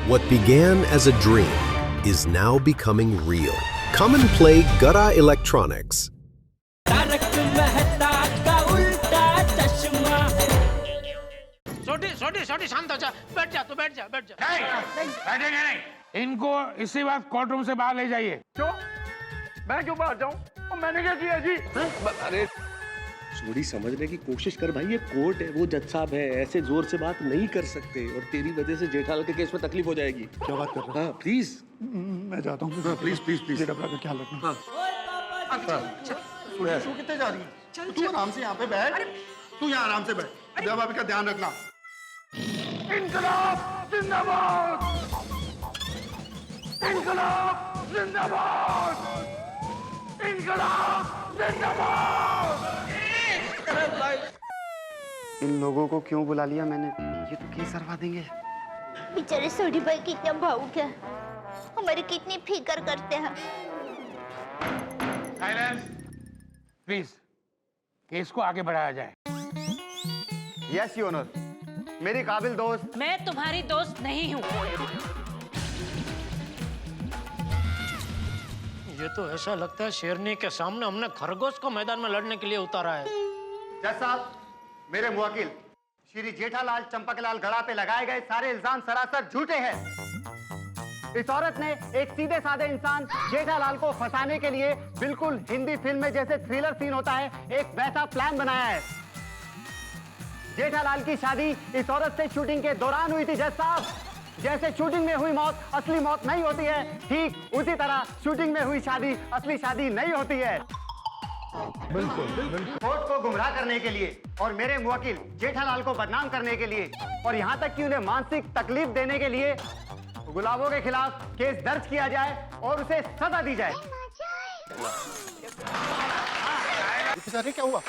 What began as a dream is now becoming real. Come and play Gada Electronics. छोटी शांत हो जा, बैठ जा। नहीं बैठेंगे नहीं। इनको इसी वक्त कोर्ट रूम से बाहर ले जाइए। क्यों? मैं क्यों बाहर जाऊं? और मैंने क्या किया जी? अरे थोड़ी समझने की कोशिश कर भाई, ये कोर्ट है, वो जज साहब है, ऐसे जोर से बात नहीं कर सकते और तेरी वजह से जेठालाल के केस में तकलीफ हो जाएगी। क्या बात कर रहा हाँ प्लीज। मैं जाता हूँ। हाँ प्लीज प्लीज प्लीज। ये डबरा का ख्याल रखना। तू कितने जा रही है? तू आराम से यहाँ पे बैठ। तू यहाँ आराम से बैठ। जब भाभी का ध्यान रखना। इनकलाब जिंदाबाद! इनकलाब जिंदाबाद! इनकलाब जिंदाबाद! इन लोगों को क्यों बुला लिया मैंने? ये तो केस करवा देंगे। बेचारे सोडी भाई कितना भावुक है, हमारी कितनी फिक्र करते हैं। साइलेंस प्लीज, केस को आगे बढ़ाया जाए। यस योर ऑनर, मेरी काबिल दोस्त। मैं तुम्हारी दोस्त नहीं हूँ। ये तो ऐसा लगता है शेरनी के सामने हमने खरगोश को मैदान में लड़ने के लिए उतारा है। जज साहब, मेरे मुवक्किल श्री जेठालाल चंपकलाल गड़ा पे लगाए गए सारे इल्जाम सरासर झूठे हैं। इस औरत ने एक सीधे साधे इंसान जेठालाल को फंसाने के लिए बिल्कुल हिंदी फिल्म में जैसे थ्रिलर सीन होता है, एक वैसा प्लान बनाया है। जेठालाल की शादी इस औरत से शूटिंग के दौरान हुई थी। जज साहब, जैसे शूटिंग में हुई मौत असली मौत नहीं होती है, ठीक उसी तरह शूटिंग में हुई शादी असली शादी नहीं होती है। बिल्कुल बिल्कुल। कोर्ट को गुमराह करने के लिए और मेरे मुवक्किल जेठालाल को बदनाम करने के लिए और यहाँ तक कि उन्हें मानसिक तकलीफ देने के लिए गुलाबों के खिलाफ केस दर्ज किया जाए और उसे सजा दी जाए। अरे क्या हुआ?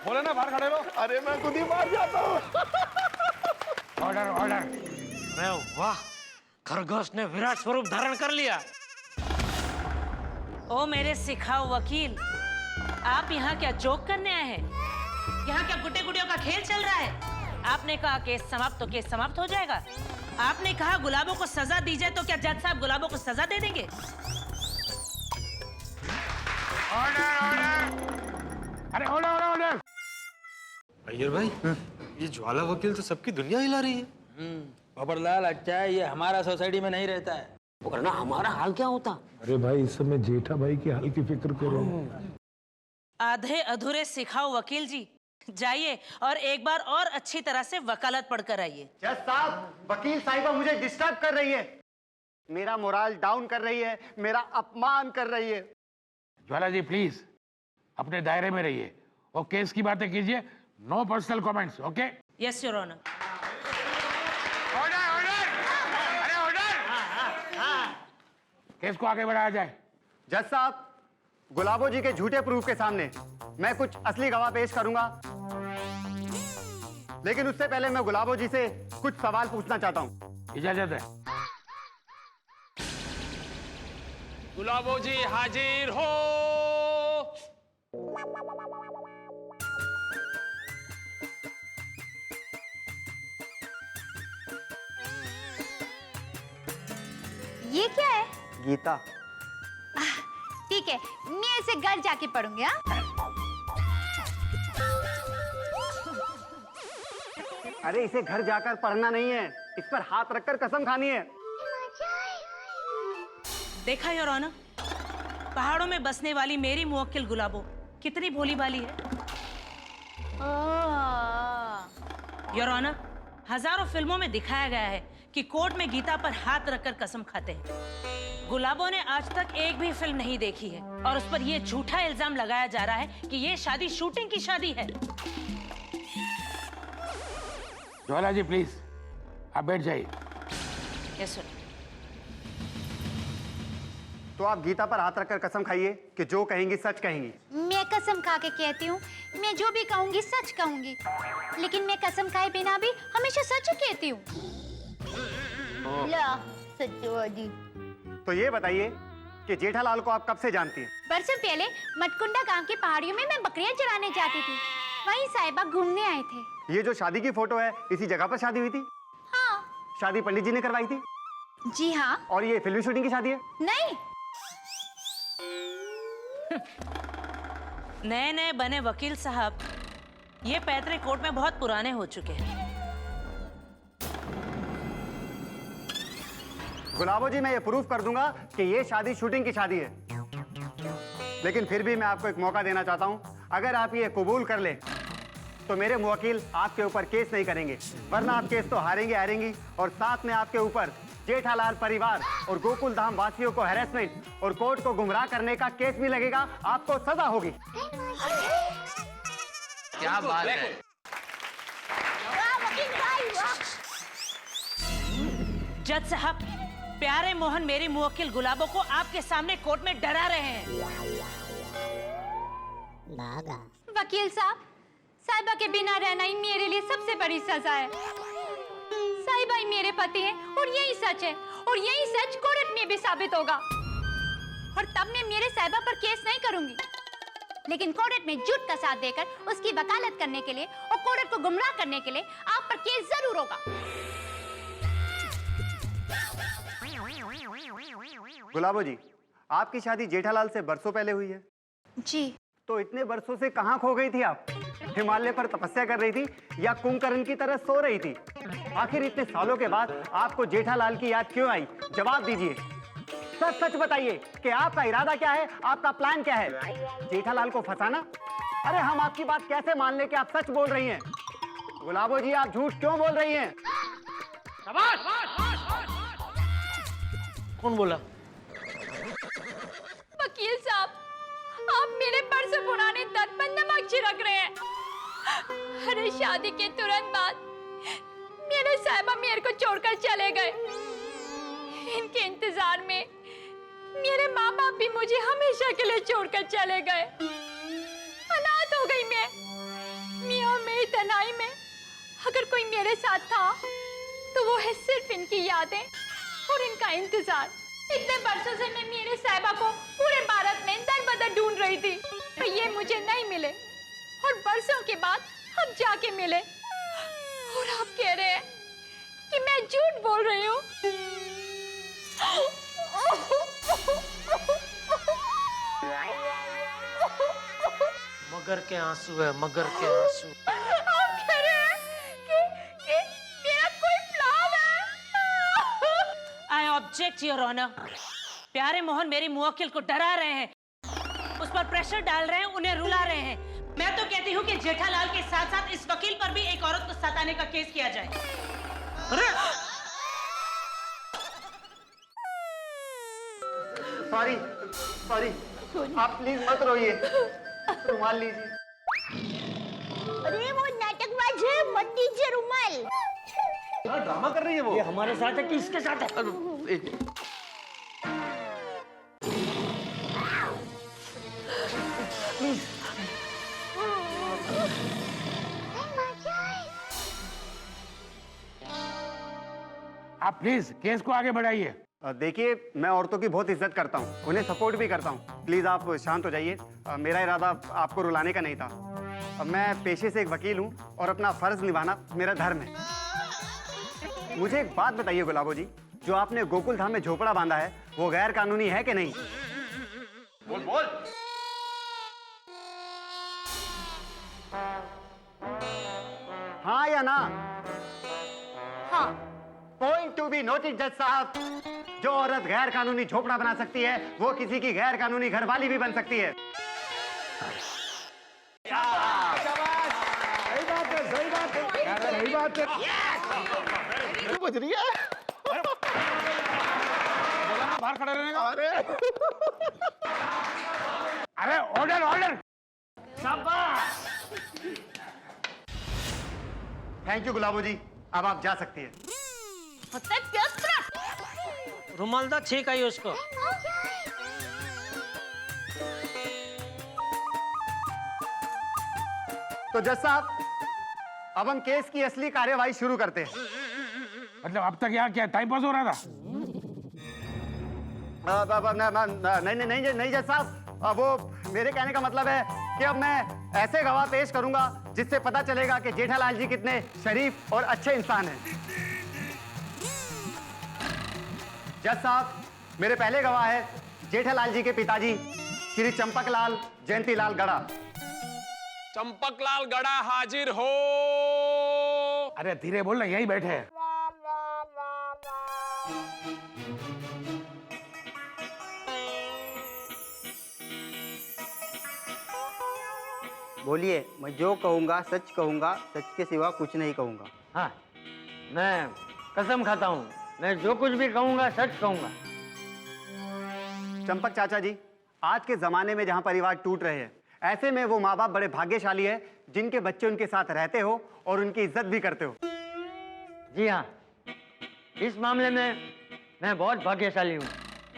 बोले ना बाहर खड़े हो। अरे मैं खुद ही बाहर जाता हूँ। Order order. अरे वाह, खरगोश ने विराट स्वरूप धारण कर लिया। ओ मेरे सिखाओ वकील, आप यहाँ क्या जोक करने आए हैं? यहाँ क्या गुड्डे गुड़ियों का खेल चल रहा है? आपने कहा केस समाप्त तो केस समाप्त हो जाएगा। आपने कहा गुलाबों को सजा दी जाए तो क्या जज साहब गुलाबों को सजा दे देंगे? Order order. अरे ऑर्डर ऑर्डर ऑर्डर। अय्यर भाई, ये ज्वाला वकील तो सबकी दुनिया हिला रही है। खबरलाल, अच्छा है ये हमारा सोसाइटी में नहीं रहता है, वरना हमारा हाल क्या होता। अरे भाई, इस समय जेठा भाई की हाल की फिक्र करो। आधे अधूरे सिखाओ वकील जी, जाइए और एक बार और अच्छी तरह से वकालत पढ़कर आइए। जज साहब, वकील साहिबा मुझे डिस्टर्ब कर रही है, मेरा मोराल डाउन कर रही है, मेरा अपमान कर रही है। ज्वाला जी प्लीज अपने दायरे में रहिए और केस की बातें कीजिए, no personal comments, okay? Yes your honour. Order order. अरे ऑर्डर। केस को आगे बढ़ाया जाए। जज साहब, गुलाबो जी के झूठे प्रूफ के सामने मैं कुछ असली गवाह पेश करूंगा, लेकिन उससे पहले मैं गुलाबो जी से कुछ सवाल पूछना चाहता हूं। इजाजत है। गुलाबो जी हाजिर हो। ये क्या है? गीता। ठीक है, मैं इसे घर जाके पढ़ूंगी। हाँ? अरे इसे घर जाकर पढ़ना नहीं है, इस पर हाथ रखकर कसम खानी है। देखा योर ऑनर, पहाड़ों में बसने वाली मेरी मुवक्किल गुलाबो कितनी भोली भाली है। योर ऑनर, हजारों फिल्मों में दिखाया गया है कि कोर्ट में गीता पर हाथ रखकर कसम खाते हैं। गुलाबो ने आज तक एक भी फिल्म नहीं देखी है और उस पर यह झूठा इल्जाम लगाया जा रहा है कि ये शादी शूटिंग की शादी है। ज्वाला जी प्लीज आप बैठ जाइए। Yes sir. तो आप गीता पर हाथ रखकर कसम खाइए कि जो कहेंगी सच कहेंगी। मैं कसम खा के कहती हूँ, मैं जो भी कहूंगी सच कहूंगी, लेकिन मैं कसम खाए बिना भी हमेशा सच ही कहती हूँ। ला सत्यवादी। तो ये बताइए कि जेठालाल को आप कब से जानती हैं? बरसों पहले मटकुंडा गांव की पहाड़ियों में मैं बकरियां चराने जाती थी। वही साहिबा घूमने आए थे। ये जो शादी की फोटो है, इसी जगह पर शादी हुई थी? हाँ। शादी पंडित जी ने करवाई थी? जी हाँ। और ये फिल्मी शूटिंग की शादी है? नहीं। नए नए बने वकील साहब, ये पैतरे कोर्ट में बहुत पुराने हो चुके हैं। गुलाबो जी, मैं ये प्रूफ कर दूंगा कि ये शादी शूटिंग की शादी है। लेकिन फिर भी मैं आपको एक मौका देना चाहता हूं। अगर आप ये कबूल कर ले तो मेरे मुवक्किल आपके ऊपर केस नहीं करेंगे, वरना आप केस तो हारेंगी और साथ में आपके ऊपर जेठालाल परिवार और गोकुल धाम वासियों को हैरेसमेंट और कोर्ट को गुमराह करने का केस भी लगेगा। आपको सजा होगी। क्या बात है। जज साहब, प्यारे मोहन मेरी मुवक्किल गुलाबो को आपके सामने कोर्ट में डरा रहे हैं। वकील साहब, साहिबा के बिना रहना ही मेरे लिए सबसे बड़ी सजा है। साहिबा ही मेरे पति हैं और यही सच है, और यही सच कोर्ट में भी साबित होगा। और तब मैं मेरे साहिबा पर केस नहीं करूंगी, लेकिन कोर्ट में झूठ का साथ देकर उसकी वकालत करने के लिए और कोर्ट को गुमराह करने के लिए आप पर केस जरूर होगा। गुलाबो जी, आपकी शादी जेठालाल से बरसों पहले हुई है। जी। तो इतने बरसों से कहाँ खो गई थी आप? हिमालय पर तपस्या कर रही थी या कुंभकर्ण की तरह सो रही थी? आखिर इतने सालों के बाद आपको जेठालाल की याद क्यों आई? जवाब दीजिए, सच सच बताइए कि आपका इरादा क्या है, आपका प्लान क्या है? जेठालाल को फंसाना? अरे हम आपकी बात कैसे मान ले कि आप सच बोल रही हैं? गुलाबो जी, आप झूठ क्यों बोल रही हैं? कौन बोला? वकील साहब, आप मेरे बरसों पुराने दर्द पर नमक छिड़क रहे हैं। अरे शादी के तुरंत बाद मेरे साहिबा मेरे को छोड़कर चले गए। इनके इंतजार में मेरे माँ बाप भी मुझे हमेशा के लिए छोड़कर चले गए। अनाथ हो गई मैं और मेरी तन्हाई में अगर कोई मेरे साथ था तो वो है सिर्फ इनकी यादें और इनका इंतजार। इतने बरसों से मैं मेरे साहिबा को पूरे भारत में दर बदर ढूंढ रही थी, पर ये मुझे नहीं मिले, और बरसों के बाद अब जाके मिले। और आप कह रहे हैं कि मैं झूठ बोल रही हूँ। मगर के आंसू है, मगर के आंसू। आप कह रहे हैं कि मेरा कोई प्लान है? I object your honour. प्यारे मोहन मेरी मुवक्किल को डरा रहे हैं, उस पर प्रेशर डाल रहे हैं, उन्हें रुला रहे हैं। मैं तो कहती हूँ कि जेठालाल के साथ साथ इस वकील पर भी एक औरत को सताने का केस किया जाए। अरे सॉरी, आप प्लीज मत रोइए, रुमाल लीजिए। अरे वो नाटकबाज है, मत दीजिए रुमाल। क्या ड्रामा कर रही है वो? ये हमारे साथ है कि इसके साथ है? आप प्लीज केस को आगे बढ़ाइए। देखिए, मैं औरतों की बहुत इज्जत करता हूँ, उन्हें सपोर्ट भी करता हूँ। प्लीज आप शांत हो जाइए। मेरा इरादा आपको रुलाने का नहीं था। मैं पेशे से एक वकील हूँ और अपना फर्ज निभाना मेरा धर्म है। मुझे एक बात बताइए गुलाबो जी, जो आपने गोकुल धाम में झोपड़ा बांधा है वो गैर कानूनी है कि नहीं? बोल। हाँ या ना? हाँ। पॉइंट टू बी नोटेड जज साहब, जो औरत गैर कानूनी झोपड़ा बना सकती है वो किसी की गैर कानूनी घरवाली भी बन सकती है। सही बात है। बज रही है। बाहर खड़े रहने का। अरे ऑर्डर। थैंक यू गुलाबो जी, अब आप जा सकती हैं। रुमाल दा छेक आई उसको। तो जज साहब, अब हम केस की असली कार्यवाही शुरू करते हैं। मतलब अब तक यहाँ क्या टाइम पास हो रहा था? नहीं जज साहब, वो मेरे कहने का मतलब है कि अब मैं ऐसे गवाह पेश करूंगा जिससे पता चलेगा कि जेठालाल जी कितने शरीफ और अच्छे इंसान हैं। जज साहब, मेरे पहले गवाह है जेठालाल जी के पिताजी श्री चंपकलाल जयंतीलाल गड़ा। चंपकलाल गड़ा हाजिर हो। अरे धीरे बोल ना, यही बैठे हैं। बोलिए, मैं जो कहूंगा सच कहूंगा, सच के सिवा कुछ नहीं कहूंगा। हाँ, मैं कसम खाता हूँ, मैं जो कुछ भी कहूँगा सच कहूँगा। चंपक चाचा जी, आज के जमाने में जहाँ परिवार टूट रहे हैं, ऐसे में वो माँ बाप बड़े भाग्यशाली है जिनके बच्चे उनके साथ रहते हो और उनकी इज्जत भी करते हो। जी हाँ, इस मामले में मैं बहुत भाग्यशाली हूँ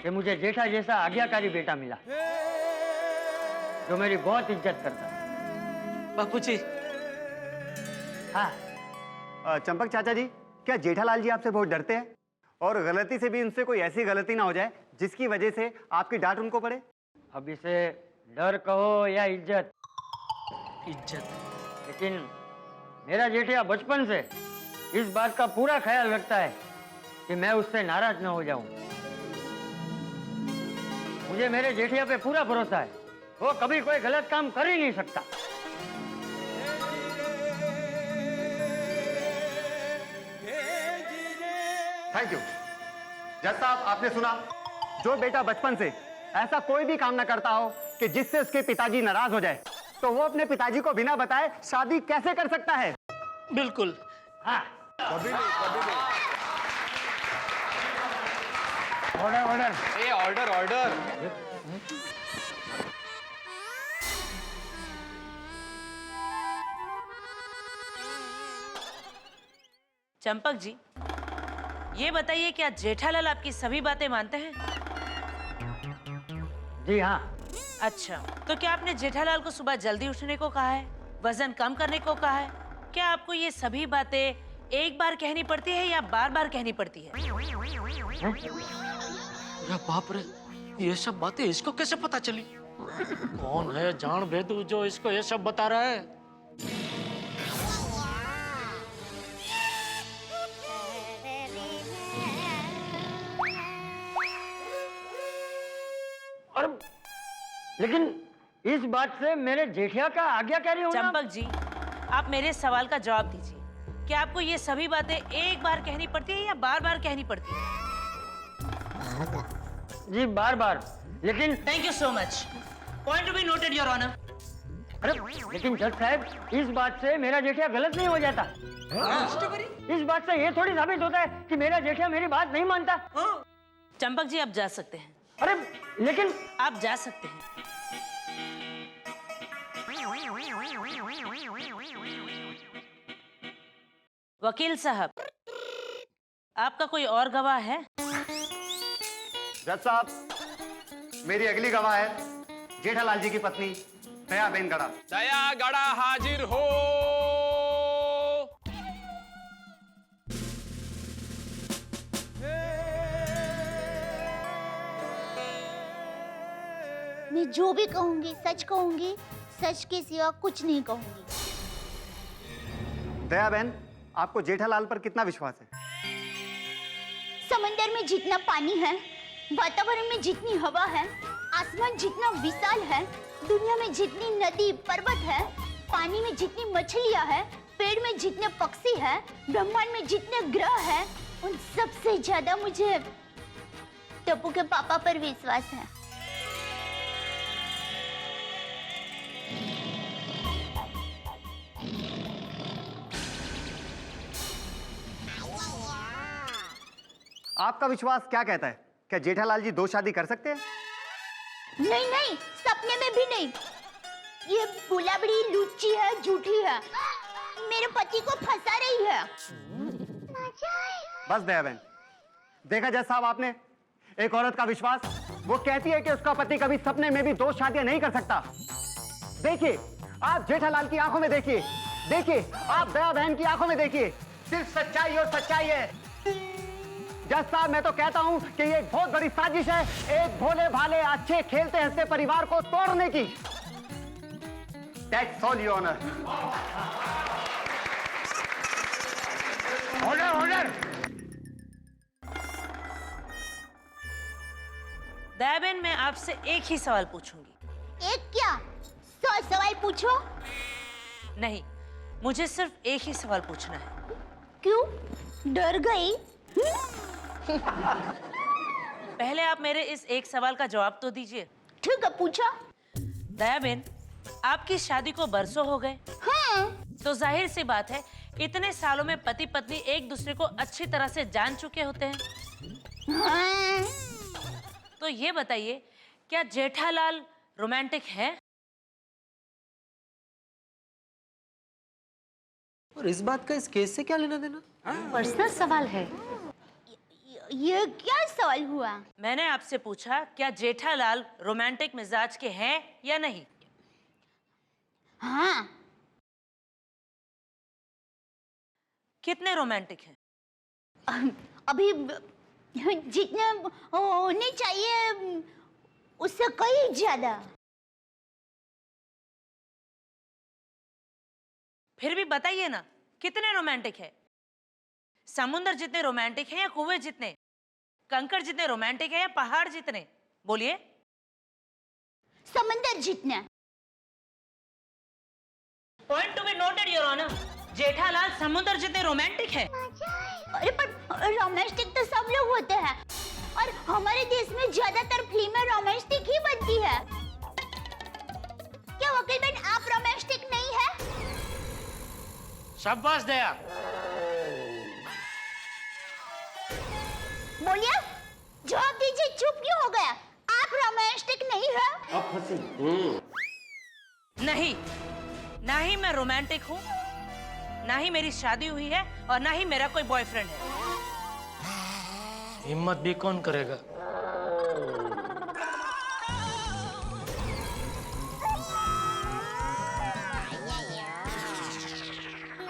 कि मुझे जेठा जैसा आज्ञाकारी बेटा मिला जो मेरी बहुत इज्जत करता है। बापूजी। हाँ। चंपक चाचा जी, क्या जेठालाल जी आपसे बहुत डरते हैं और गलती से भी उनसे कोई ऐसी गलती ना हो जाए जिसकी वजह से आपकी डांट उनको पड़े? अब इसे डर कहो या इज्जत, लेकिन मेरा जेठिया बचपन से इस बात का पूरा ख्याल रखता है कि मैं उससे नाराज न हो जाऊं। मुझे मेरे जेठिया पे पूरा भरोसा है, वो कभी कोई गलत काम कर ही नहीं सकता। Thank you. जज साहब, आपने सुना, जो बेटा बचपन से ऐसा कोई भी काम ना करता हो कि जिससे उसके पिताजी नाराज हो जाए, तो वो अपने पिताजी को बिना बताए शादी कैसे कर सकता है? बिल्कुल। हाँ, कभी नहीं। ऑर्डर। ए ऑर्डर ऑर्डर। चंपक जी, ये बताइए क्या जेठालाल आपकी सभी बातें मानते हैं? जी हाँ। अच्छा, तो क्या आपने जेठालाल को सुबह जल्दी उठने को कहा है, वजन कम करने को कहा है? क्या आपको ये सभी बातें एक बार कहनी पड़ती है या बार बार कहनी पड़ती है? अरे बाप रे, ये सब बातें इसको कैसे पता चली? कौन है जान भेदू जो इसको ये सब बता रहा है? और लेकिन इस बात से मेरे जेठिया का आज्ञाकारी होना। चंपक जी, आप मेरे सवाल का जवाब दीजिए। क्या आपको ये सभी बातें एक बार कहनी पड़ती है या बार बार कहनी पड़ती है? जी बार बार, लेकिन thank you so much. Point to be noted your honour. अरे लेकिन जज साहब, इस बात से मेरा जेठिया गलत नहीं हो जाता। इस बात से ये थोड़ी साबित होता है कि मेरा जेठिया मेरी बात नहीं मानता। चंपक जी, आप जा सकते हैं। अरे लेकिन आप जा सकते हैं। वकील साहब, आपका कोई और गवाह है? जज साहब, मेरी अगली गवाह है जेठालाल जी की पत्नी दयाबेन गड़ा। दया गड़ा हाजिर हो। मैं जो भी कहूंगी सच कहूंगी, सच के सिवा कुछ नहीं कहूंगी। दयाबेन, आपको जेठालाल पर कितना विश्वास है? समंदर में जितना पानी है, वातावरण में जितनी हवा है, आसमान जितना विशाल है, दुनिया में जितनी नदी पर्वत है, पानी में जितनी मछलियां हैं, पेड़ में जितने पक्षी हैं, ब्रह्मांड में जितने ग्रह हैं, उन सबसे ज्यादा मुझे टप्पू के पापा पर विश्वास है। आपका विश्वास क्या कहता है? क्या जेठालाल जी 2 शादी कर सकते हैं? नहीं नहीं, सपने में भी नहीं। ये बुलाबड़ी लुच्ची है, झूठी है, मेरे पति को फंसा रही है। बस दयाबेन, देखा जज साहब आपने, एक औरत का विश्वास, वो कहती है कि उसका पति कभी सपने में भी 2 शादियां नहीं कर सकता। देखिए, आप जेठालाल की आंखों में देखिए, देखिए आप दया बहन की आंखों में देखिए, सिर्फ सच्चाई और सच्चाई है। जज साहब, मैं तो कहता हूं कि ये एक बहुत बड़ी साजिश है, एक भोले भाले अच्छे खेलते हंसते परिवार को तोड़ने की। That's all your honour. Order order. Dayaben, मैं आपसे एक ही सवाल पूछूंगी। एक क्या 100 सवाल पूछो। नहीं, मुझे सिर्फ एक ही सवाल पूछना है। क्यों, डर गई? पहले आप मेरे इस एक सवाल का जवाब तो दीजिए। ठीक है, पूछो। दयाबेन, आपकी शादी को बरसों हो गए। हाँ। तो जाहिर सी बात है, इतने सालों में पति पत्नी एक दूसरे को अच्छी तरह से जान चुके होते हैं। हाँ। तो ये बताइए, क्या जेठालाल रोमांटिक है? और इस बात का इस केस से क्या लेना देना? पर्सनल सवाल है। ये क्या सवाल हुआ? मैंने आपसे पूछा, क्या जेठालाल रोमांटिक मिजाज के हैं या नहीं? हाँ। कितने रोमांटिक हैं? अभी जितने होने चाहिए उससे कहीं ज्यादा। फिर भी बताइए ना, कितने रोमांटिक है? समुद्र जितने रोमांटिक हैं या कुएं जितने? कंकड़ जितने रोमांटिक है या पहाड़ जितने? बोलिए। समंदर जितना। Point to be noted your honour. Jethalal समुद्र जितने रोमांटिक है। अरे पर रोमांटिक तो सब लोग होते हैं, और हमारे देश में ज्यादातर फिल्में रोमांटिक ही बनती है। क्या वकील बहन, आप रोमांटिक नहीं है? शाबाश दया। बोलिए, जवाब दीजिए, चुप क्यों हो गया? आप रोमांटिक नहीं है? नहीं, ना ही मैं रोमांटिक हूँ, ना ही मेरी शादी हुई है, और ना ही मेरा कोई बॉयफ्रेंड है। हिम्मत भी कौन करेगा?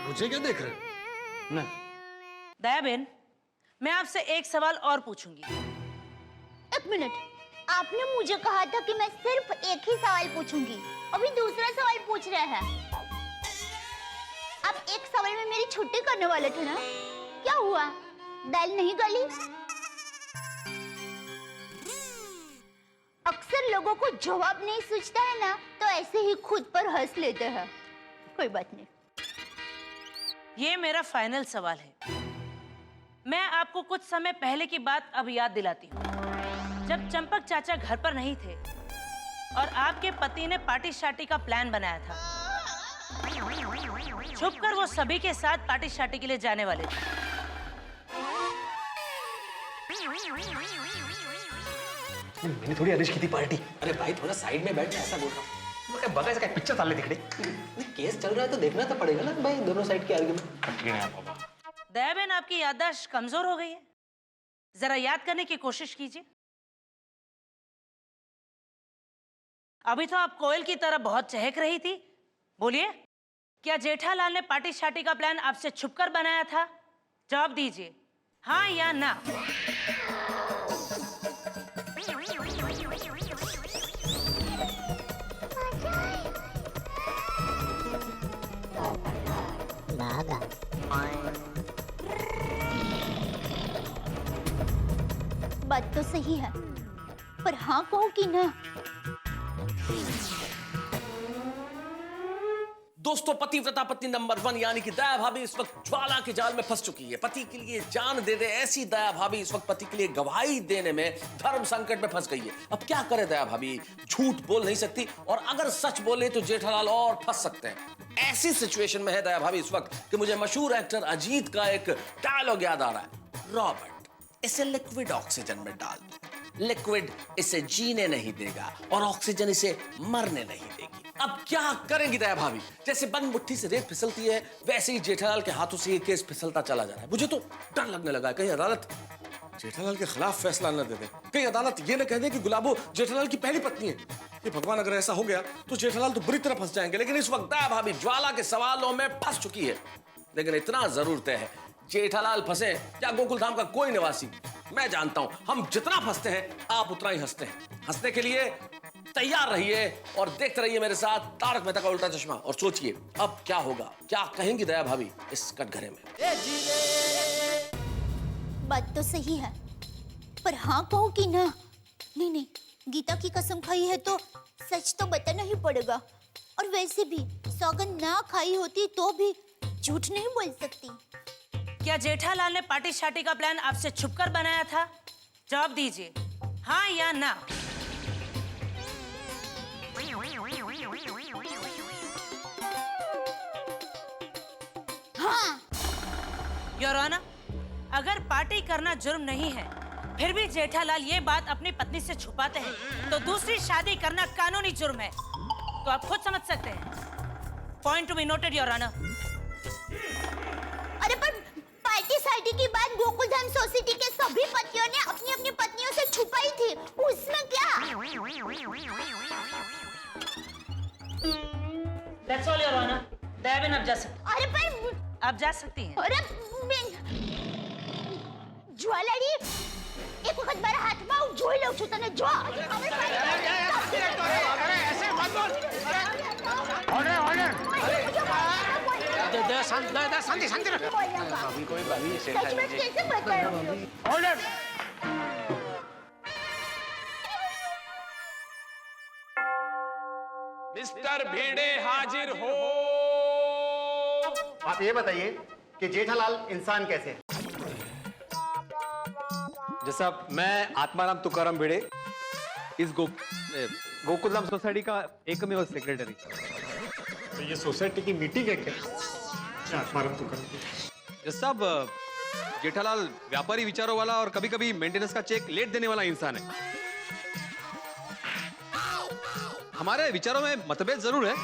मुझे क्या देख रहे? ना। दयाबेन, मैं आपसे एक सवाल और पूछूंगी। एक मिनट, आपने मुझे कहा था कि मैं सिर्फ एक ही सवाल पूछूंगी, अभी दूसरा सवाल पूछ रहे हैं। आप एक सवाल में मेरी छुट्टी करने वाले थे ना? क्या हुआ, दाल नहीं गली? अक्सर लोगों को जवाब नहीं सूझता है ना, तो ऐसे ही खुद पर हंस लेते हैं। कोई बात नहीं। ये मेरा फाइनल सवाल है। मैं आपको कुछ समय पहले की बात अब याद दिलाती हूँ। जब चंपक चाचा घर पर नहीं थे और आपके पति ने पार्टी शार्टी का प्लान बनाया था, छुपकर वो सभी के साथ पार्टी शार्टी के लिए जाने वाले थे। मैंने थोड़ी अरेंज की थी पार्टी। अरे भाई, थोड़ा साइड में बैठ, ऐसा बोल रहा हूँ। बगा इसका पिक्चर चाल दिख रही। केस चल रहा है तो देखना तो पड़ेगा ना भाई, दोनों साइड के आर्गुमेंट। दयाबेन, आपकी याददाश्त कमजोर हो गई है, जरा याद करने की कोशिश कीजिए। अभी तो आप कोयल की तरह बहुत चहक रही थी। बोलिए, क्या जेठालाल ने पार्टी शार्टी का प्लान आपसे छुपकर बनाया था? जवाब दीजिए, हाँ या ना। बात तो सही है, पर हाँ कहो कि ना? दोस्तों, पतिव्रता पत्नी नंबर 1 यानी कि दया भाभी इस वक्त ज्वाला के जाल में फंस चुकी है। पति के लिए जान दे दे ऐसी दया भाभी इस वक्त पति के लिए गवाही देने में धर्म संकट में फंस गई है। अब क्या करे दया भाभी? झूठ बोल नहीं सकती, और अगर सच बोले तो जेठालाल और फंस सकते हैं। ऐसी सिचुएशन में है दया भाभी इस वक्त कि मुझे मशहूर एक्टर अजीत का एक डायलॉग याद आ रहा है। रॉबर्ट, इसे लिक्विड ऑक्सीजन में डाल दो। लिक्विड इसे जीने नहीं देगा और ऑक्सीजन इसे मरने नहीं देगी। अब क्या करेंगी दया भाभी? जैसे बंद मुट्ठी से रेत फिसलती है, वैसे ही जेठालाल के हाथों से ये केस फिसलता चला जा रहा है। मुझे तो डर लगने लगा, कहीं अदालत जेठालाल के खिलाफ फैसला न दे दे, कहीं अदालत ये न कह दे कि गुलाबो जेठालाल की पहली पत्नी है। ये भगवान, अगर ऐसा हो गया तो जेठालाल तो बुरी तरह फंस जाएंगे। लेकिन इस वक्त दया भाभी ज्वाला के सवालों में फंस चुकी है। लेकिन इतना जरूर तय है, जेठालाल फंसे या गोकुलधाम का कोई निवासी, मैं जानता हूं हम जितना फंसते हैं आप उतना ही हंसते हैं। हंसने के लिए तैयार रहिए और देखते रहिए मेरे साथ तारक मेहता का उल्टा चश्मा और सोचिए अब क्या होगा, क्या कहेंगी दया भाभी इस कटघरे में। बात तो सही है, पर हाँ कहूँ कि ना? नहीं, गीता की कसम खाई है तो सच तो बताना ही पड़ेगा। और वैसे भी सौगंध ना खाई होती तो भी झूठ नहीं बोल सकती। क्या जेठालाल ने पार्टी शार्टी का प्लान आपसे छुपकर बनाया था? जवाब दीजिए, हाँ या ना। हाँ। योर ऑनर, अगर पार्टी करना जुर्म नहीं है, फिर भी जेठालाल ये बात अपनी पत्नी से छुपाते हैं, तो दूसरी शादी करना कानूनी जुर्म है। तो आप खुद समझ सकते हैं। Point to be noted your honour. अरे पर पार्टी शादी की बात गोकुलधाम सोसाइटी के सभी पतियों ने अपनी अपनी पत्नियों से छुपाई थी, उसमें क्या? That's all your honor. Dayaben आप जा सकती। अरे पर आप जा सकती हैं। अरे ज्वेलरी एक वक्त मारा हाथ में જોઈ લઉં છું તને જો। अरे ऐसे मत बोल। ऑर्डर शांति रख। भाभी कोई भाभी सच में कैसे बताऊं? ऑर्डर। मिस्टर भिड़े हाजिर हो। आप ये बताइए कि जेठालाल इंसान कैसे है? जैसा मैं आत्माराम तुकाराम भिड़े, इस गोकुलधाम सोसाइटी का एकमेव सेक्रेटरी। तो ये सोसाइटी की मीटिंग है क्या? आत्माराम तुकाराम। जैसा साहब, जेठालाल व्यापारी विचारों वाला और कभी-कभी मेंटेनेंस का चेक लेट देने वाला इंसान है। हमारे विचारों में मतभेद जरूर है,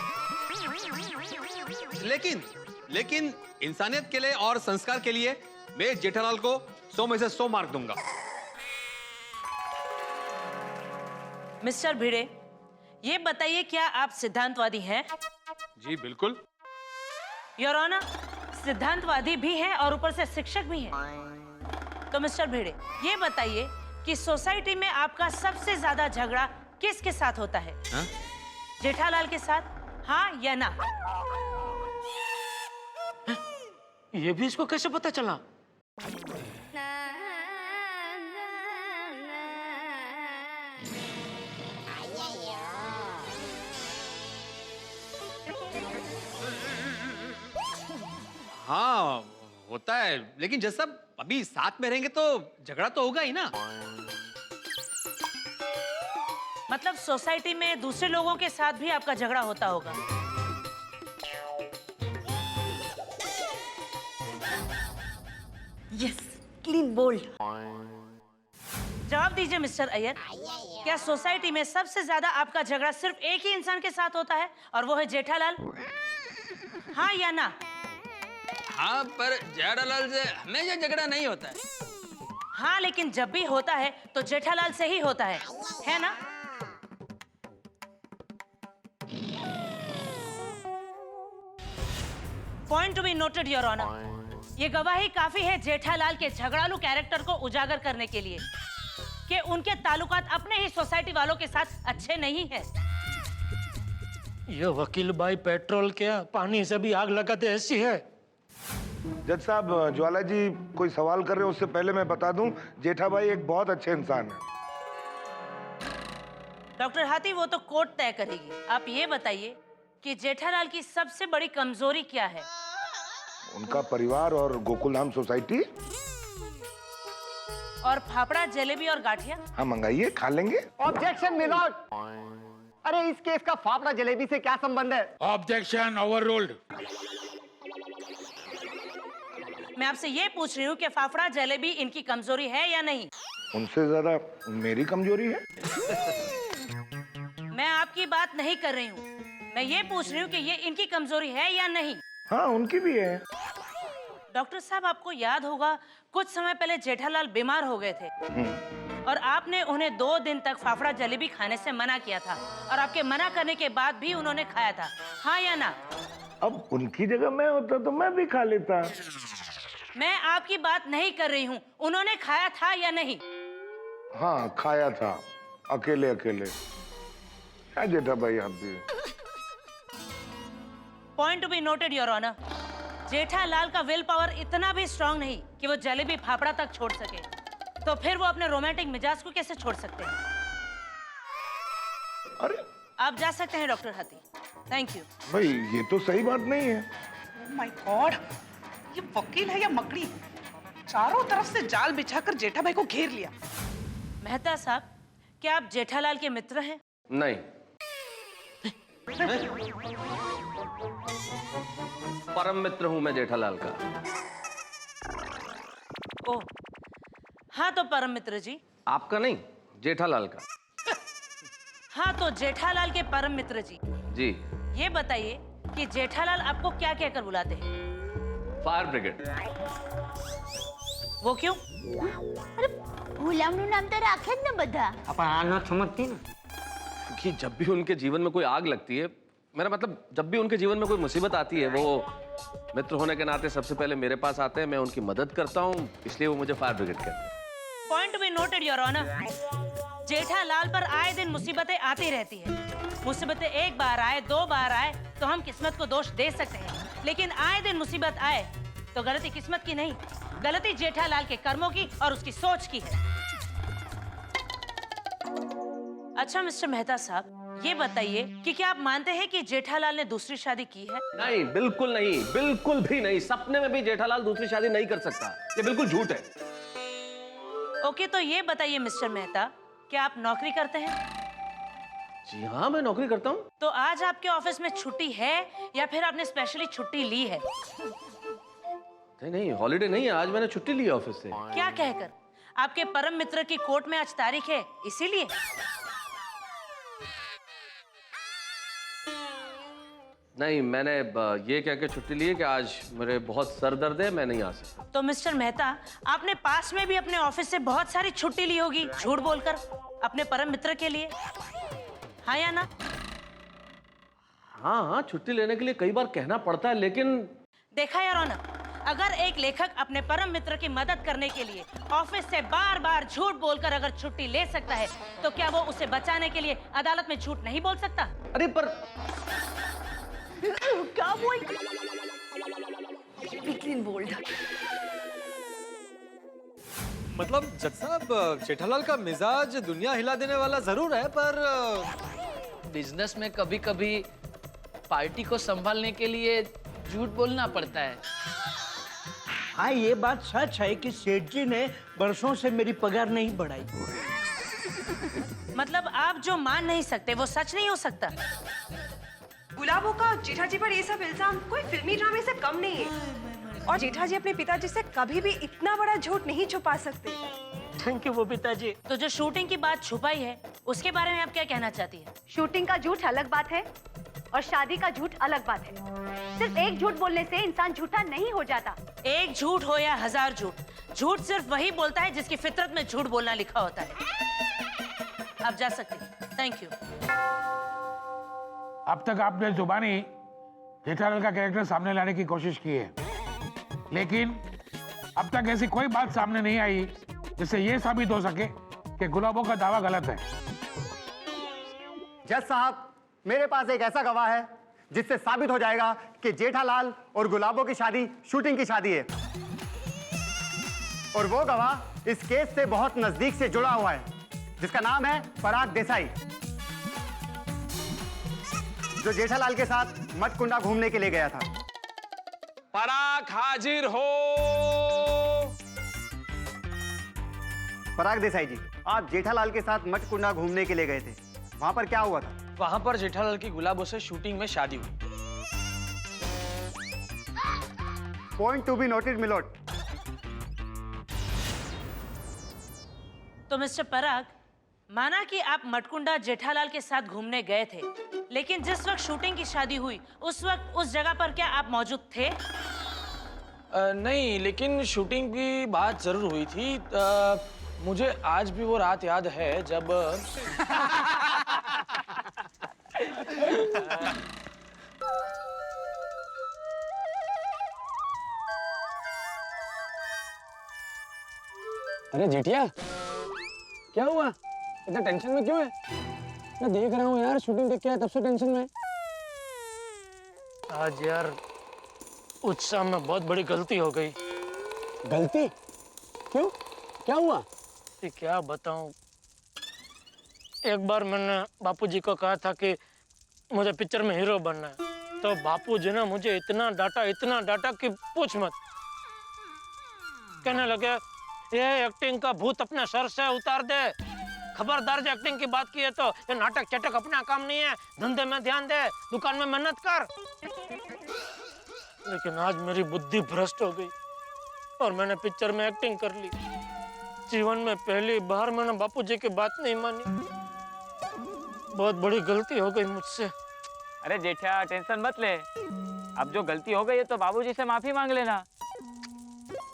लेकिन इंसानियत के लिए और संस्कार के लिए मैं जेठालाल को 100 में से 100 मार्क दूंगा। मिस्टर भिड़े, ये बताइए क्या आप सिद्धांतवादी हैं? जी बिल्कुल। योर ऑनर, सिद्धांतवादी भी हैं और ऊपर से शिक्षक भी हैं। तो मिस्टर भिड़े, ये बताइए कि सोसाइटी में आपका सबसे ज्यादा झगड़ा किसके साथ होता है? हा? जेठालाल के साथ, हाँ या ना? ये भी इसको कैसे पता चला? हाँ होता है, लेकिन जैसा अभी साथ में रहेंगे तो झगड़ा तो होगा ही ना। मतलब सोसाइटी में दूसरे लोगों के साथ भी आपका झगड़ा होता होगा? Yes, clean bowled. जवाब दीजिए मिस्टर अय्यर, क्या सोसाइटी में सबसे ज्यादा आपका झगड़ा सिर्फ एक ही इंसान के साथ होता है और वो है जेठालाल? हाँ या ना? हाँ, पर जेठालाल से हमेशा झगड़ा नहीं होता है। हाँ, लेकिन जब भी होता है तो जेठालाल से ही होता है ना? Point to be noted your honour. ये गवाही काफी है जेठालाल के झगड़ालू कैरेक्टर को उजागर करने के लिए कि उनके ताल्लुकात अपने ही सोसाइटी वालों के साथ अच्छे नहीं हैं। ये वकील भाई पेट्रोल क्या पानी से भी आग लगाते ऐसी है। जज साहब, ज्वाला जी कोई सवाल कर रहे हैं उससे पहले मैं बता दूं, जेठा भाई एक बहुत अच्छे इंसान है। डॉक्टर हाथी, वो तो कोर्ट तय करेगी। आप ये बताइए कि जेठालाल की सबसे बड़ी कमजोरी क्या है? उनका परिवार और गोकुलधाम सोसाइटी। और फाफड़ा, जलेबी और गाठिया? हाँ मंगाइए, खा लेंगे। Objection my lord. अरे इस केस का फाफड़ा जलेबी से क्या संबंध है? Objection overruled. मैं आपसे ये पूछ रही हूँ कि फाफड़ा जलेबी इनकी कमजोरी है या नहीं? उनसे ज्यादा मेरी कमजोरी है। मैं आपकी बात नहीं कर रही हूँ, मैं ये पूछ रही हूँ कि ये इनकी कमजोरी है या नहीं? हाँ उनकी भी है। डॉक्टर साहब, आपको याद होगा कुछ समय पहले जेठालाल बीमार हो गए थे और आपने उन्हें 2 दिन तक फाफड़ा जलेबी खाने से मना किया था और आपके मना करने के बाद भी उन्होंने खाया था, हाँ या ना? अब उनकी जगह मैं होता तो मैं भी खा लेता। मैं आपकी बात नहीं कर रही हूँ, उन्होंने खाया था या नहीं? हाँ खाया था, अकेले अकेले। हाँ जेठा भाई आप भी। Point to be noted your honour, Jethalal का विल पावर इतना भी स्ट्रांग नहीं कि वो जलेबी फाफड़ा तक छोड़ सके, तो फिर वो अपने रोमांटिक मिजाज को कैसे छोड़ सकते हैं? अरे आप जा सकते हैं डॉक्टर हाथी। Thank you. भाई ये तो सही बात नहीं है। माय गॉड, ये वकील है या मकड़ी? चारों तरफ से जाल बिछाकर जेठा भाई को घेर लिया। मेहता साहब, क्या आप जेठालाल के मित्र हैं? नहीं। परम मित्र हूं मैं जेठालाल का। ओह, हाँ तो परम मित्र जी। आपका नहीं, जेठालाल का। हाँ तो जेठालाल के परम मित्र जी। जी। ये बताइए कि जेठालाल आपको क्या कहकर बुलाते हैं? Fire brigade. वो क्यों? अरे गुलामનું નામ તો રાખે જ ને બધા। अपन आना समझती ना। क्योंकि जब भी उनके जीवन में कोई आग लगती है, मेरा मतलब जब भी उनके जीवन में कोई मुसीबत आती है, वो मित्र होने के नाते सबसे पहले मेरे पास आते हैं, मैं उनकी मदद करता हूँ, इसलिए वो मुझे फायर ब्रिगेड कहते हैं। Point be noted your honour, Jethalal पर आए दिन मुसीबतें आती रहती है। मुसीबतें एक बार आए, दो बार आए तो हम किस्मत को दोष दे सकते हैं, लेकिन आए दिन मुसीबत आए तो गलती किस्मत की नहीं, गलती जेठालाल के कर्मों की और उसकी सोच की है। अच्छा मिस्टर मेहता साहब, ये बताइए कि क्या आप मानते हैं कि जेठालाल ने दूसरी शादी की है? नहीं, बिल्कुल नहीं, बिल्कुल भी नहीं। सपने में भी जेठालाल दूसरी शादी नहीं कर सकता, ये बिल्कुल झूठ है। ओके, तो ये बताइए मिस्टर मेहता, क्या आप नौकरी करते हैं? जी हाँ, मैं नौकरी करता हूँ। तो आज आपके ऑफिस में छुट्टी है या फिर आपने स्पेशली छुट्टी ली है? नहीं, हॉलीडे नहीं है, आज मैंने छुट्टी ली है ऑफिस से। क्या कहकर? आपके परम मित्र की कोर्ट में आज तारीख है, इसीलिए? नहीं, मैंने ये कह के छुट्टी ली है कि आज मेरे बहुत सर दर्द है, मैं नहीं आ सकता। तो मिस्टर मेहता, आपने पास में भी अपने ऑफिस से बहुत सारी छुट्टी ली होगी झूठ बोलकर अपने परम मित्र के लिए, हाँ या ना? हाँ, छुट्टी लेने के लिए कई बार कहना पड़ता है, लेकिन देखा यार ऑनर, अगर एक लेखक अपने परम मित्र की मदद करने के लिए ऑफिस से बार बार झूठ बोलकर अगर छुट्टी ले सकता है, तो क्या वो उसे बचाने के लिए अदालत में झूठ नहीं बोल सकता? अरे पर क्या बोल? बोल्ड। मतलब जज साहब, जेठालाल का मिजाज दुनिया हिला देने वाला जरूर है, पर बिजनेस में कभी कभी पार्टी को संभालने के लिए झूठ बोलना पड़ता है। हाँ, ये बात सच है कि सेठ जी ने बरसों से मेरी पगार नहीं बढ़ाई। मतलब आप जो मान नहीं सकते वो सच नहीं हो सकता। गुलाबों का जेठा जी पर ये सब इल्जाम कोई फिल्मी ड्रामे से कम नहीं है, और जेठा जी अपने पिताजी से कभी भी इतना बड़ा झूठ नहीं छुपा सकते। थैंक यू वो पिताजी। तो जो शूटिंग की बात छुपाई है, उसके बारे में आप क्या कहना चाहती है? शूटिंग का झूठ अलग बात है और शादी का झूठ अलग बात है। सिर्फ एक झूठ बोलने से इंसान झूठा नहीं हो जाता। एक झूठ हो या हजार झूठ, झूठ सिर्फ वही बोलता है जिसकी फितरत में झूठ बोलना लिखा होता है। आप जा सकते हैं। Thank you. अब तक आपने जुबानी जेठालाल का कैरेक्टर सामने लाने की कोशिश की है, लेकिन अब तक ऐसी कोई बात सामने नहीं आई जिससे ये साबित हो सके कि गुलाबों का दावा गलत है। जज साहब, मेरे पास एक ऐसा गवाह है जिससे साबित हो जाएगा कि जेठालाल और गुलाबों की शादी शूटिंग की शादी है, और वो गवाह इस केस से बहुत नजदीक से जुड़ा हुआ है, जिसका नाम है पराग देसाई, जो जेठालाल के साथ मटकुंडा घूमने के लिए गया था। पराग हाजिर हो। पराग देसाई जी, आप जेठालाल के साथ मटकुंडा घूमने के लिए गए थे, वहां पर क्या हुआ था? वहां पर जेठालाल की गुलाबों से शूटिंग में शादी हुई। Point to be noted milord. तो मिस्टर पराग, माना कि आप मटकुंडा जेठालाल के साथ घूमने गए थे, लेकिन जिस वक्त शूटिंग की शादी हुई उस वक्त उस जगह पर क्या आप मौजूद थे? नहीं, लेकिन शूटिंग की बात जरूर हुई थी। मुझे आज भी वो रात याद है जब अरे जेठिया, क्या हुआ? इतना टेंशन में क्यों है? मैं देख रहा हूँ यार, शूटिंग देख के आया तब से टेंशन में। आज यार उत्साह में बहुत बड़ी गलती हो गई। गलती? क्यों? क्या हुआ? क्या बताऊं। एक बार मैंने बापूजी को कहा था कि मुझे पिक्चर में हीरो बनना है, तो बापूजी ने मुझे इतना डांटा कि पूछ मत। कहने लगे ये एक्टिंग का भूत अपने सर से उतार दे, खबरदार जो एक्टिंग की बात की है तो ये नाटक चटक अपना काम नहीं है, धंधे में ध्यान दे, दुकान में मेहनत कर। लेकिन आज मेरी बुद्धि भ्रष्ट हो गई और मैंने पिक्चर में एक्टिंग कर ली। जीवन में पहली बार मैंने बापूजी की बात नहीं मानी। बहुत बड़ी गलती हो गई मुझसे। अरे जेठा टेंशन मत ले, अब जो गलती हो गई है तो बाबूजी से माफी मांग लेना।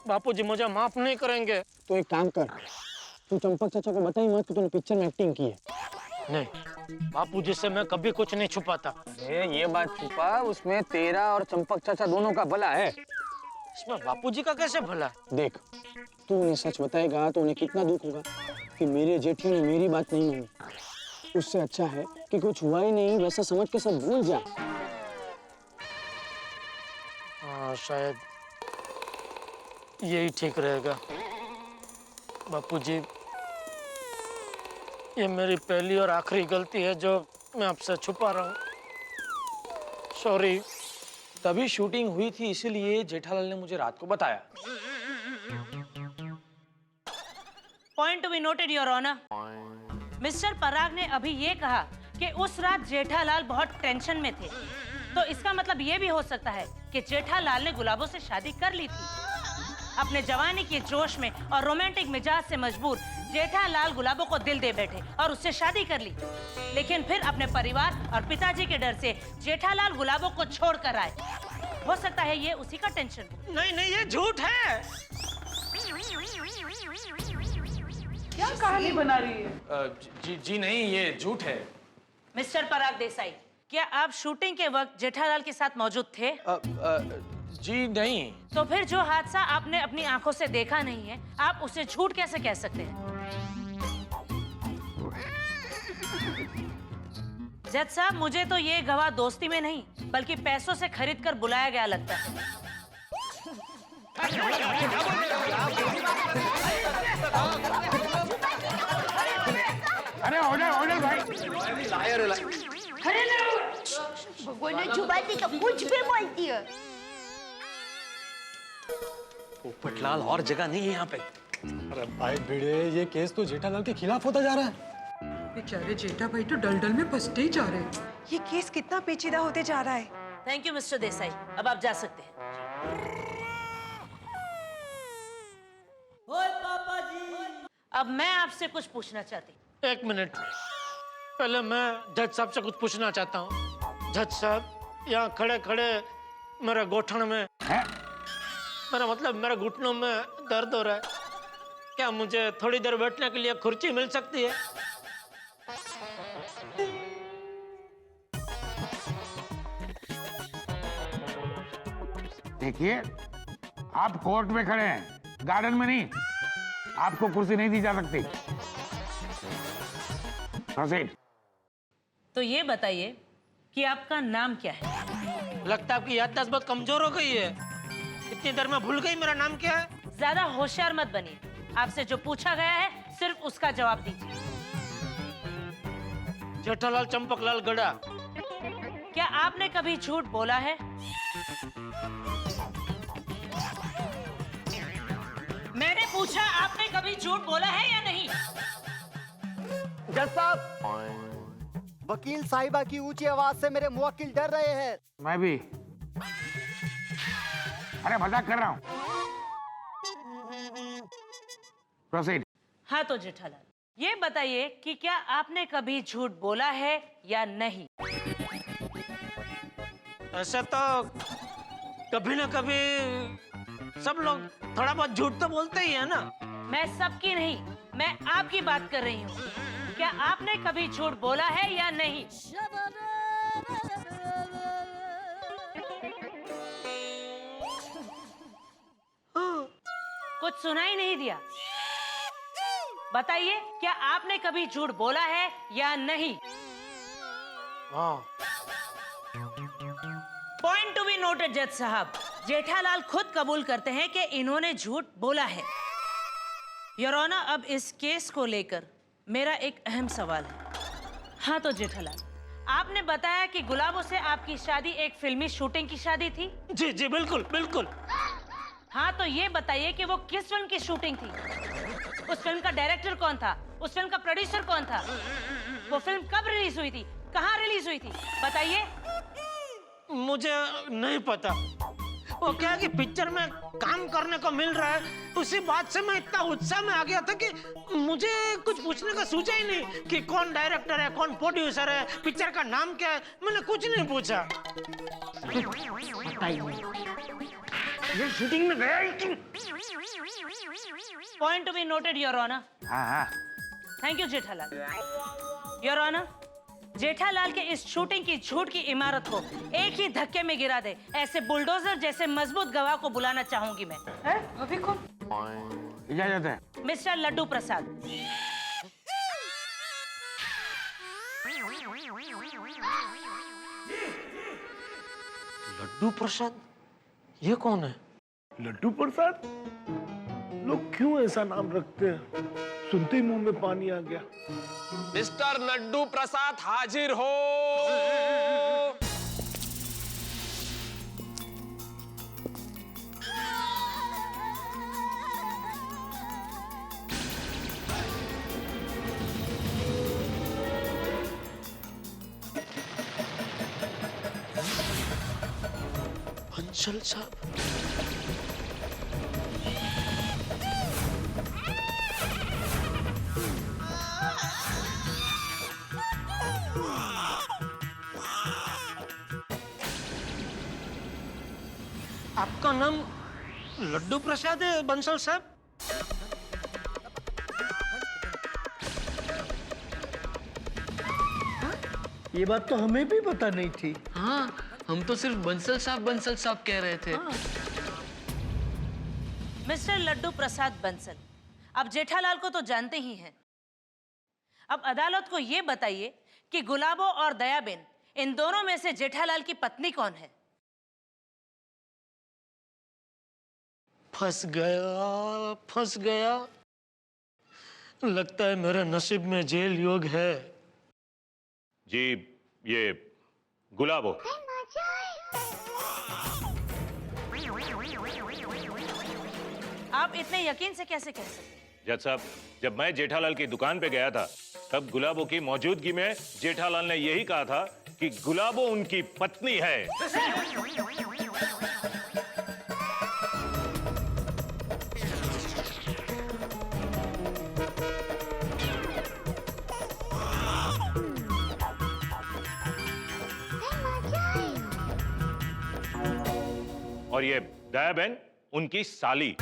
बापूजी मुझे माफ नहीं करेंगे। तो एक काम कर, तू चंपक चाचा को बता ही मत कि तूने पिक्चर में एक्टिंग की है। नहीं, बापूजी से मैं कभी कुछ नहीं छुपाता। ये बात छुपा, उसमें तेरा और चंपक चाचा दोनों का भला है। इसमें बापूजी का कैसे भला है? देख, तू उन्हें सच बताएगा तो उन्हें कितना दुख होगा कि मेरे जेठिया ने मेरी बात नहीं मानी। उससे अच्छा है कि कुछ हुआ ही नहीं, वैसा समझ के सब भूल जा। हाँ, शायद यही ठीक रहेगा। बापूजी, ये मेरी पहली और आखिरी गलती है जो मैं आपसे छुपा रहा हूँ। सॉरी। तभी शूटिंग हुई थी, इसीलिए जेठालाल ने मुझे रात को बताया। Point to be noted your honour. Mister Parag ने अभी ये कहा कि उस रात जेठालाल बहुत टेंशन में थे, तो इसका मतलब ये भी हो सकता है कि जेठालाल ने गुलाबों से शादी कर ली थी। अपने जवानी के जोश में और रोमांटिक मिजाज से मजबूर जेठालाल गुलाबों को दिल दे बैठे और उससे शादी कर ली। लेकिन फिर अपने परिवार और पिताजी के डर से जेठालाल गुलाबों को छोड़कर आए। हो सकता है ये उसी का टेंशन हो। नहीं नहीं, ये झूठ है। क्या कहानी बना रही है? जी नहीं, ये झूठ है। मिस्टर पराग देसाई, क्या आप शूटिंग के वक्त जेठालाल के साथ मौजूद थे? जी नहीं। तो फिर जो हादसा आपने अपनी आंखों से देखा नहीं है, आप उसे झूठ कैसे कह सकते हैं? जज साहब, मुझे तो ये गवाह दोस्ती में नहीं बल्कि पैसों से खरीद कर बुलाया गया लगता है। अरे ऑर्डर भाई। अरे भगवान ने जुबान दी तो कुछ भी बोलती है। पोपटलाल, और जगह नहीं है यहाँ पे। अरे भाई भिड़े, ये केस तो जेठालाल के खिलाफ होता जा रहा है। बेचारे जेठा भाई तो दलदल में फंसते ही जा रहे हैं। ये केस कितना पेचीदा होते जा रहा है। थैंक यू मिस्टर देसाई, अब आप जा सकते हैं। अब मैं आपसे कुछ पूछना चाहती हूँ। एक मिनट, पहले मैं जज साहब से कुछ पूछना चाहता हूँ। जज साहब, यहाँ खड़े खड़े मेरे गोठन में है, मेरा मतलब मेरे घुटनों में दर्द हो रहा है। क्या मुझे थोड़ी देर बैठने के लिए कुर्सी मिल सकती है? देखिए, आप कोर्ट में खड़े हैं, गार्डन में नहीं। आपको कुर्सी नहीं दी जा सकती। प्रोसीड। तो ये बताइए कि आपका नाम क्या है? लगता है आपकी याददाश्त बहुत कमजोर हो गई है। इतनी देर में भूल गई मेरा नाम क्या है? ज्यादा होशियार मत बनिए। आपसे जो पूछा गया है सिर्फ उसका जवाब दीजिए। जेठालाल चंपकलाल गड़ा। क्या आपने कभी झूठ बोला है? मैंने पूछा, आपने कभी झूठ बोला है या नहीं? जज साहब, वकील साहिबा की ऊंची आवाज से मेरे मुवक्किल डर रहे हैं। मैं भी। अरे मजाक कर रहा हूँ। प्रोसीड। हाँ तो जेठालाल, ये बताइए कि क्या आपने कभी झूठ बोला है या नहीं? ऐसे तो कभी ना कभी सब लोग थोड़ा बहुत झूठ तो बोलते ही है ना। मैं सबकी नहीं, मैं आपकी बात कर रही हूँ। क्या आपने कभी झूठ बोला है या नहीं? कुछ सुनाई नहीं दिया। बताइए, क्या आपने कभी झूठ बोला है या नहीं? पॉइंट टू बी नोटेड जज साहब, जेठालाल खुद कबूल करते हैं कि इन्होंने झूठ बोला है। योर ऑनर, अब इस केस को लेकर मेरा एक अहम सवाल है। हाँ तो जेठालाल, आपने बताया कि गुलाबों से आपकी शादी एक फिल्मी शूटिंग की शादी थी। जी जी बिल्कुल बिल्कुल। हाँ तो ये बताइए कि वो किस फिल्म की शूटिंग थी? उस फिल्म का डायरेक्टर कौन था? उस फिल्म का प्रोड्यूसर कौन था? वो फिल्म कब रिलीज हुई थी? कहाँ रिलीज हुई थी? बताइए। मुझे नहीं पता। वो क्या है कि पिक्चर में काम करने को मिल रहा है, उसी बात से मैं इतना उत्साह में आ गया था कि मुझे कुछ पूछने का सूझा ही नहीं कि कौन डायरेक्टर है, कौन प्रोड्यूसर है, पिक्चर का नाम क्या है। मैंने कुछ नहीं पूछा। ये शूटिंग में गया ही। Point to be noted your honour. हाँ। Thank you Jethalal. Your honour, Jethalal के इस शूटिंग की झूठ की इमारत को एक ही धक्के में गिरा दे, ऐसे बुलडोजर जैसे मजबूत गवाह को बुलाना चाहूंगी मैं। अभी कौन? इजाजत है। मिस्टर लड्डू प्रसाद। लड्डू प्रसाद? ये कौन है? लड्डू प्रसाद? लोग क्यों ऐसा नाम रखते हैं? सुनते ही मुंह में पानी आ गया। मिस्टर लड्डू प्रसाद हाजिर हो। बंसल साहब। आपका नाम लड्डू प्रसाद है बंसल साहब? ये बात तो हमें भी पता नहीं थी। हाँ, हम तो सिर्फ बंसल साहब कह रहे थे। मिस्टर लड्डू प्रसाद बंसल, अब जेठालाल को तो जानते ही हैं। अब अदालत को ये बताइए कि गुलाबो और दयाबेन, इन दोनों में से जेठालाल की पत्नी कौन है? फंस गया। लगता है मेरे नसीब में जेल योग है। जी, ये गुलाबो। आप इतने यकीन से कैसे कह सकते हैं? जज साहब, जब मैं जेठालाल की दुकान पे गया था, तब गुलाबो की मौजूदगी में जेठालाल ने यही कहा था कि गुलाबो उनकी पत्नी है। और ये दयाबेन उनकी साली।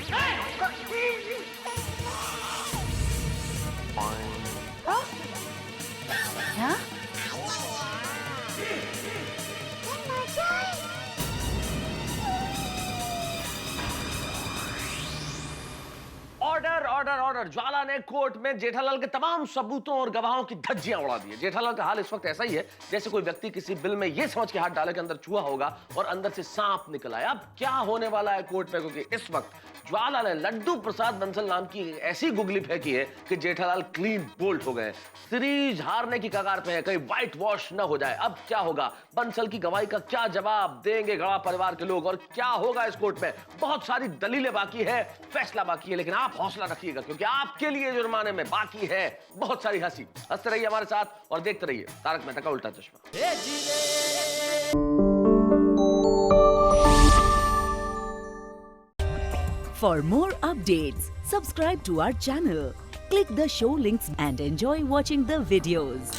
Order order order. ज्वाला ने कोर्ट में जेठालाल के तमाम सबूतों और गवाहों की धज्जियां उड़ा दी है। जेठालाल का हाल इस वक्त ऐसा ही है जैसे कोई व्यक्ति किसी बिल में यह समझ के हाथ डाले के अंदर चूहा होगा और अंदर से सांप निकल आया। अब क्या होने वाला है कोर्ट में, क्योंकि इस वक्त ज्वाला ने लड्डू प्रसाद बंसल नाम की ऐसी गुगली फेंकी है कि जेठालाल क्लीन बोल्ड हो गए। सीरीज हारने की कगार पे है, कहीं व्हाइट वॉश न हो जाए। अब क्या होगा? बंसल की गवाही का क्या जवाब देंगे गवाह परिवार के लोग, और क्या होगा इस कोर्ट में? बहुत सारी दलीलें बाकी है, फैसला बाकी है, लेकिन आप हौसला रखिएगा क्योंकि आपके लिए जुर्माने में बाकी है बहुत सारी हंसी। हंसते रहिए हमारे साथ और देखते रहिए तारक मेहता का उल्टा चश्मा। For more updates, subscribe to our channel, click the show links and enjoy watching the videos.